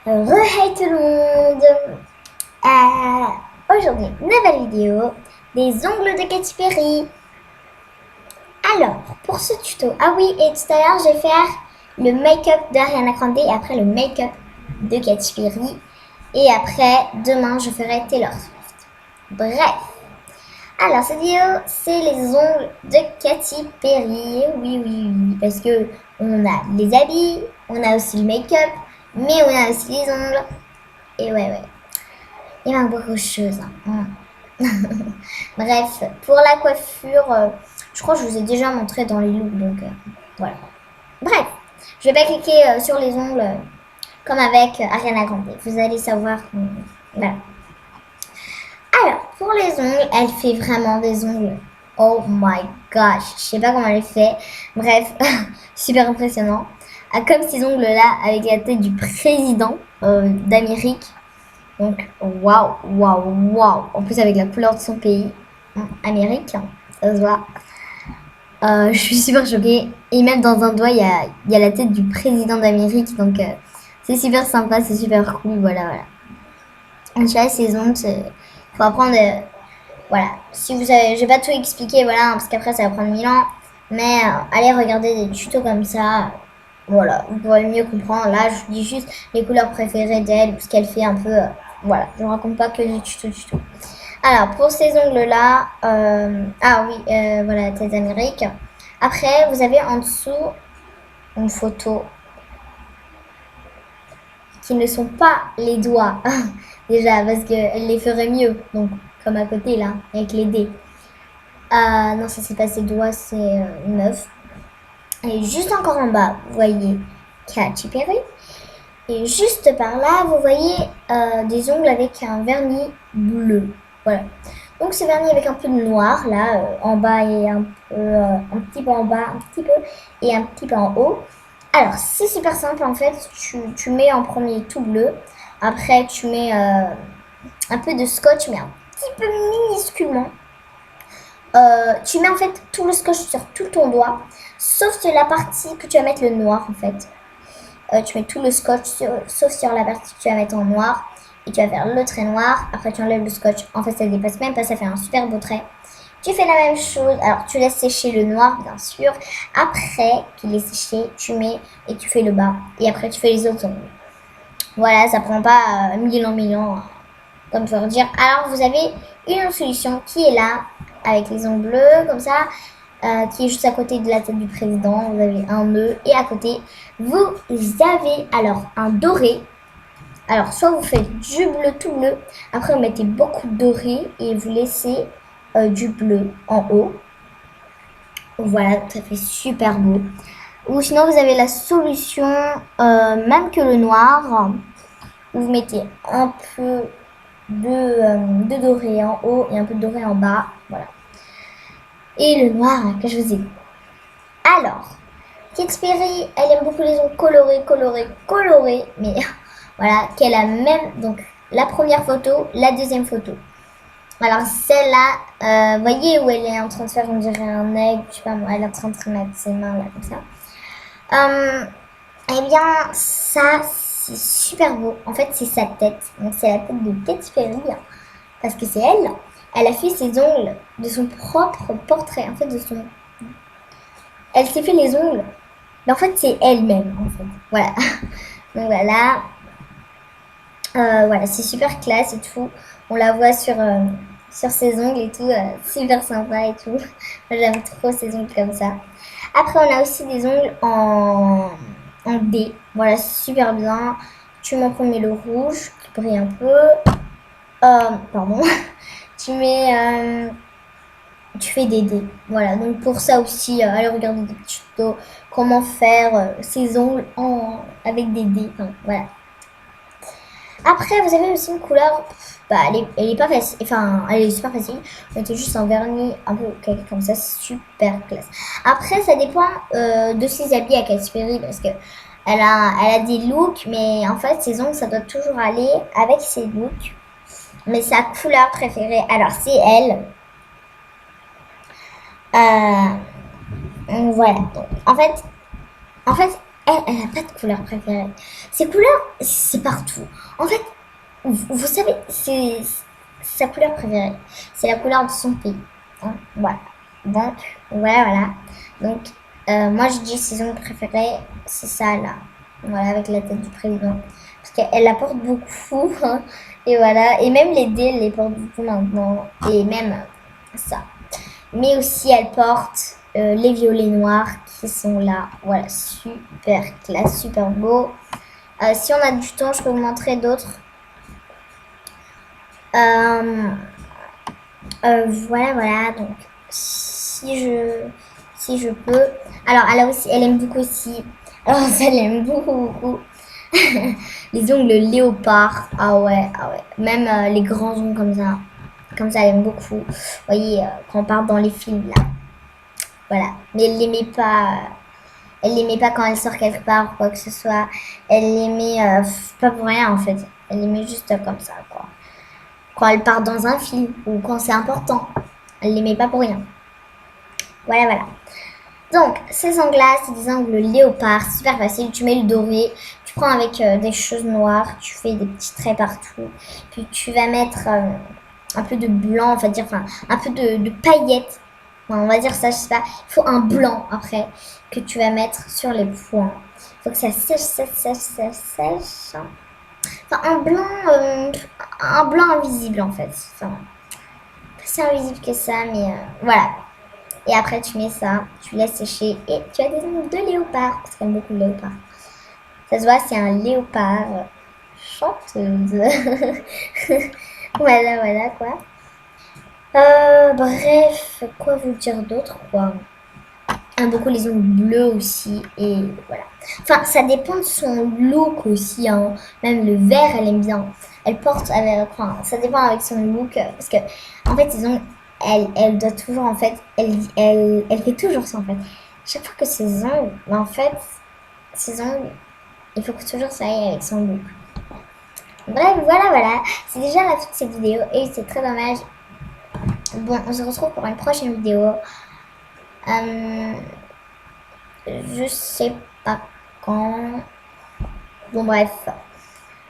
Hey tout le monde. Aujourd'hui, nouvelle vidéo des ongles de Katy Perry. Alors, pour ce tuto, ah oui, et tout à l'heure, je vais faire le make-up d'Ariana Grande et après le make-up de Katy Perry. Et après, demain, je ferai Taylor Swift. Bref. Alors, cette vidéo, c'est les ongles de Katy Perry. Oui, oui, oui, parce que on a les habits, on a aussi le make-up, mais on a aussi les ongles. Et ouais. Il manque beaucoup de choses. Bref, pour la coiffure, je crois que je vous ai déjà montré dans les looks, donc voilà. Bref, je vais pas cliquer sur les ongles comme avec Ariana Grande. Vous allez savoir. Voilà. Alors, pour les ongles, elle fait vraiment des ongles. Oh my gosh, je sais pas comment elle fait. Bref, super impressionnant. Comme ces ongles-là avec la tête du président d'Amérique. Donc, waouh. En plus, avec la couleur de son pays, Amérique, ça se voit. Je suis super choquée. Et même dans un doigt, il y a la tête du président d'Amérique. Donc, c'est super sympa, c'est super cool. Voilà. En tout cas, ces ongles, il faut apprendre. Voilà. Si vous avez, je vais pas tout expliquer, voilà, parce qu'après, ça va prendre 1000 ans. Mais allez regarder des tutos comme ça. Voilà, vous pourrez mieux comprendre. Là, je vous dis juste les couleurs préférées d'elle, ce qu'elle fait un peu. Voilà, je ne raconte pas que du tuto. Alors, pour ces ongles-là, ah oui, voilà, tête d'Amérique. Après, vous avez en dessous une photo qui ne sont pas les doigts, déjà, parce qu'elle les ferait mieux. Donc, comme à côté, là, avec les dés. Non, ça, c'est pas ses doigts, c'est une meuf. Et juste encore en bas, vous voyez Katy Perry. Et juste par là, vous voyez des ongles avec un vernis bleu. Voilà. Donc ce vernis avec un peu de noir, là, en bas et un petit peu en bas, un petit peu, et un petit peu en haut. Alors, c'est super simple, en fait. Tu mets en premier tout bleu. Après, tu mets un peu de scotch, mais un petit peu minusculement. Tu mets en fait tout le scotch sur tout ton doigt, sauf sur la partie que tu vas mettre le noir, en fait. Tu mets tout le scotch sauf sur la partie que tu vas mettre en noir et tu vas faire le trait noir. Après tu enlèves le scotch. En fait ça dépasse même pas, ça fait un super beau trait. Tu fais la même chose. Alors tu laisses sécher le noir bien sûr. Après qu'il est séché, tu mets et tu fais le bas. Et après tu fais les autres ongles. Voilà, ça prend pas 1000 ans. Comme pour dire. Alors vous avez une autre solution qui est là avec les ongles bleus comme ça. Qui est juste à côté de la tête du président. Vous avez un nœud et à côté, vous avez alors un doré. Alors, soit vous faites du bleu tout bleu, après vous mettez beaucoup de doré et vous laissez du bleu en haut. Voilà, ça fait super beau. Ou sinon, vous avez la solution, même que le noir, où vous mettez un peu de doré en haut et un peu de doré en bas. Voilà. Et le noir que je vous ai dit. Alors, Katy Perry, elle aime beaucoup les ongles colorés, mais voilà, qu'elle a même, donc, la première photo, la deuxième photo. Alors, celle-là, voyez où elle est en train de faire, on dirait un aigle, je sais pas moi, elle est en train de mettre ses mains là, comme ça. Eh bien, ça, c'est super beau. En fait, c'est sa tête. Donc, c'est la tête de Katy Perry, hein, parce que c'est elle. Elle a fait ses ongles de son propre portrait, en fait, elle s'est fait les ongles. Mais en fait, c'est elle-même, en fait. Voilà. Donc voilà. Voilà, c'est super classe et tout. On la voit sur ses ongles et tout. Super sympa et tout. Moi, j'aime trop ces ongles comme ça. Après, on a aussi des ongles en D. Voilà, super bien. Tu mets en premier le rouge qui brille un peu. Pardon. Tu fais des dés. Voilà, donc pour ça aussi, allez regarder des petits tutos, comment faire ses ongles avec des dés. Enfin, voilà. Après, vous avez aussi une couleur, elle est pas facile, enfin, elle est super facile. Mettez juste un vernis un peu comme ça, super classe. Après, ça dépend de ses habits à Katy Perry parce que elle a des looks, mais en fait, ses ongles, ça doit toujours aller avec ses looks. Mais sa couleur préférée, alors c'est elle. Voilà. Donc, en fait, Elle n'a pas de couleur préférée. Ses couleurs, c'est partout. En fait, vous savez, c'est sa couleur préférée. C'est la couleur de son pays. Hein, voilà. Donc, voilà. Donc, moi, je dis saison préférée, c'est ça, là. Voilà, avec la tête du président. Parce qu'elle la porte beaucoup. Hein, et voilà. Et même les dés, elle les porte beaucoup maintenant. Et même ça. Mais aussi, elle porte les violets noirs qui sont là. Voilà, super classe, super beau. Si on a du temps, je peux vous montrer d'autres. Voilà. Donc, si je peux. Alors, elle aime beaucoup aussi. Alors, ça, elle aime beaucoup. Les ongles léopard. Ah ouais. Même les grands ongles comme ça. Comme ça, elle aime beaucoup. Vous voyez, quand on part dans les films, là. Voilà. Mais elle l'aimait pas. Elle l'aimait pas quand elle sort quelque part ou quoi que ce soit. Elle l'aimait pas pour rien en fait. Elle l'aimait juste comme ça quoi. Quand elle part dans un film ou quand c'est important. Elle l'aimait pas pour rien. Voilà. Donc, ces angles-là, c'est des angles léopard, super facile. Tu mets le doré, tu prends avec des choses noires, tu fais des petits traits partout. Puis tu vas mettre un peu de blanc, on va dire, enfin, un peu de paillettes. Enfin, on va dire ça, je sais pas. Il faut un blanc après que tu vas mettre sur les points. Il faut que ça sèche. Enfin, un blanc invisible en fait. Enfin, pas si invisible que ça, mais voilà. Et après, tu mets ça, tu laisses sécher et tu as des ongles de léopard. Parce qu'il y a beaucoup de léopard. Ça se voit, c'est un léopard chanteuse. Voilà quoi. Bref, quoi vous dire d'autre quoi. Beaucoup les ongles bleus aussi et voilà. Enfin, ça dépend de son look aussi. Hein. Même le vert, elle aime bien. Elle porte avec, enfin, ça dépend avec son look parce que en fait, ses ongles, elle doit toujours en fait, elle fait toujours ça en fait. Chaque fois que ses ongles, mais en fait, ses ongles, il faut que toujours ça aille avec son look. Bref, voilà. C'est déjà la fin de cette vidéo et c'est très dommage. Bon, on se retrouve pour une prochaine vidéo. Je sais pas quand. Bon, bref.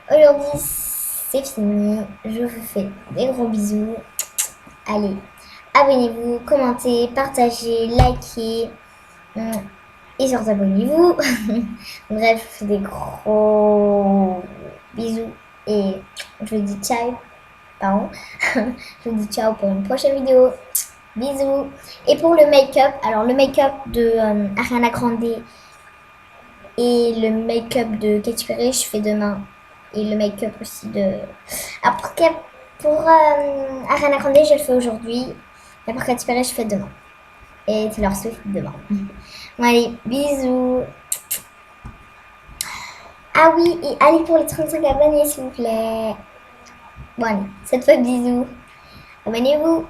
Aujourd'hui, c'est fini. Je vous fais des gros bisous. Allez, abonnez-vous, commentez, partagez, likez. Et surtout, abonnez-vous. Bref, je vous fais des gros bisous. Et je vous dis ciao. Pardon. Je vous dis ciao pour une prochaine vidéo. Bisous. Et pour le make-up, alors le make-up de Ariana Grande et le make-up de Katy Perry, je fais demain. Et le make-up aussi de... Après, pour Ariana Grande, je le fais aujourd'hui. Et pour Katy Perry, je fais demain. Et Taylor Swift demain. Bon, allez, bisous. Ah oui, et allez pour les 35 abonnés, s'il vous plaît. Bon, allez, cette fois, bisous. Abonnez-vous.